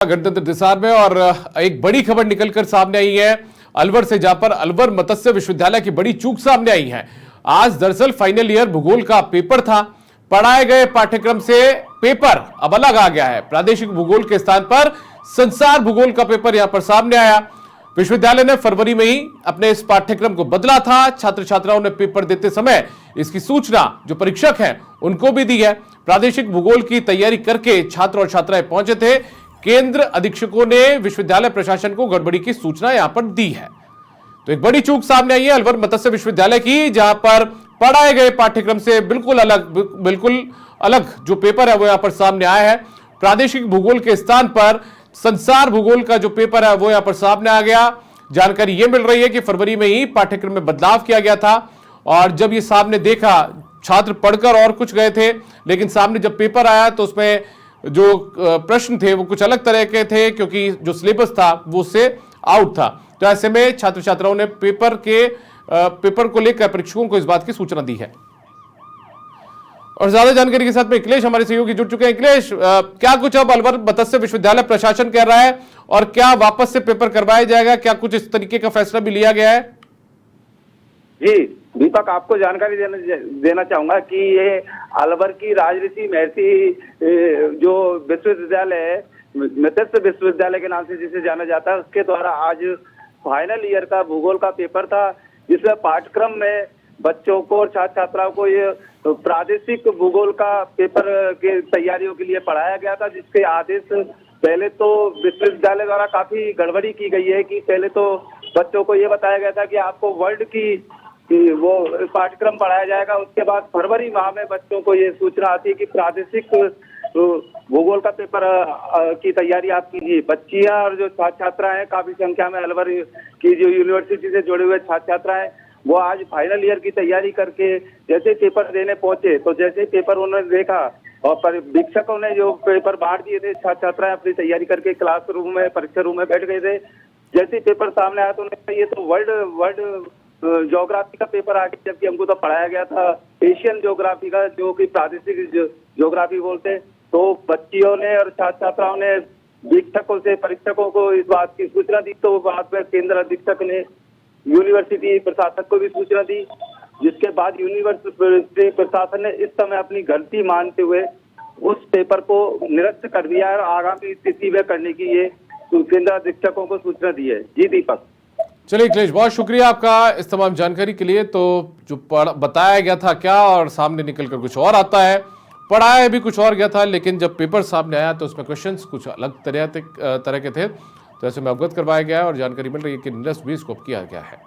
गणतंत्र दिसार में और एक बड़ी खबर निकलकर सामने आई है अलवर से, जहां पर अलवर मत्स्य विश्वविद्यालय की बड़ी चूक सामने आई है। आज दरअसल फाइनल ईयर भूगोल का पेपर था। पढ़ाए गए पाठ्यक्रम से पेपर अब अलग आ गया है। प्रादेशिक भूगोल के स्थान पर संसार भूगोल का पेपर यहां पर सामने आया। विश्वविद्यालय ने फरवरी में ही अपने इस पाठ्यक्रम को बदला था। छात्र छात्राओं ने पेपर देते समय इसकी सूचना जो परीक्षक हैं उनको भी दी है। प्रादेशिक भूगोल की तैयारी करके छात्र और छात्राएं पहुंचे थे। केंद्र अधीक्षकों ने विश्वविद्यालय प्रशासन को गड़बड़ी की सूचना यहां पर दी है। तो एक बड़ी चूक सामने आई है अलवर मत्स्य विश्वविद्यालय की, जहां पर पढ़ाए गए पाठ्यक्रम से बिल्कुल अलग जो पेपर है वो यहां पर सामने आया है। प्रादेशिक भूगोल के स्थान पर संसार भूगोल का जो पेपर है वो यहां पर सामने आ गया। जानकारी यह मिल रही है कि फरवरी में ही पाठ्यक्रम में बदलाव किया गया था और जब ये सामने देखा, छात्र पढ़कर और कुछ गए थे, लेकिन सामने जब पेपर आया तो उसमें जो प्रश्न थे वो कुछ अलग तरह के थे, क्योंकि जो सिलेबस था वो उससे आउट था। तो ऐसे में छात्र छात्राओं ने पेपर को लेकर परीक्षकों को इस बात की सूचना दी है। और ज्यादा जानकारी के साथ में अखिलेश हमारे सहयोगी जुड़ चुके हैं। अखिलेश, क्या कुछ अब अलवर मत्स्य विश्वविद्यालय प्रशासन कह रहा है और क्या वापस से पेपर करवाया जाएगा? क्या कुछ इस तरीके का फैसला भी लिया गया है? जी दीपक, आपको जानकारी देना चाहूंगा कि ये अलवर की राजऋषि महर्षि जो विश्वविद्यालय है, मत्स्य विश्वविद्यालय के नाम से जिसे जाना जाता है, उसके द्वारा आज फाइनल ईयर का भूगोल का पेपर था, जिसमें पाठ्यक्रम में बच्चों को और छात्र छात्राओं को ये प्रादेशिक भूगोल का पेपर की तैयारियों के लिए पढ़ाया गया था। जिसके आदेश पहले तो विश्वविद्यालय द्वारा काफी गड़बड़ी की गई है कि पहले तो बच्चों को ये बताया गया था कि आपको वर्ल्ड की वो पाठ्यक्रम पढ़ाया जाएगा। उसके बाद फरवरी माह में बच्चों को ये सूचना आती है कि प्रादेशिक भूगोल का पेपर की तैयारी आप कीजिए। बच्चियां और जो छात्र छात्रा हैं, काफी संख्या में अलवर की जो यूनिवर्सिटी से जुड़े हुए छात्र छात्रा हैं, वो आज फाइनल ईयर की तैयारी करके जैसे पेपर देने पहुंचे तो जैसे पेपर उन्होंने देखा और परीक्षकों ने जो पेपर बांट दिए थे, छात्र छात्राएं अपनी तैयारी करके क्लासरूम में, परीक्षा रूम में बैठ गए थे। जैसे पेपर सामने आया तो उन्होंने ये तो वर्ल्ड ज्योग्राफी का पेपर आ गया, जबकि हमको तो पढ़ाया गया था एशियन ज्योग्राफी का, जो कि प्रादेशिक ज्योग्राफी बोलते। तो बच्चियों ने और छात्र छात्राओं ने परीक्षकों को इस बात की सूचना दी। तो बाद में केंद्र अधीक्षक ने यूनिवर्सिटी प्रशासक को भी सूचना दी, जिसके बाद यूनिवर्सिटी प्रशासन ने इस समय अपनी गलती मानते हुए उस पेपर को निरस्त कर दिया और आगामी स्थिति में करने की ये केंद्र अधीक्षकों को सूचना दी है। जी दीपक। चलिए अखिलेश, बहुत शुक्रिया आपका इस तमाम जानकारी के लिए। तो जो बताया गया था क्या और सामने निकलकर कुछ और आता है, पढ़ाया भी कुछ और गया था, लेकिन जब पेपर सामने आया तो उसमें क्वेश्चंस कुछ अलग तरह के थे। तो ऐसे में अवगत करवाया गया और जानकारी मिल रही है कि निरस्त भी स्कोप किया गया है।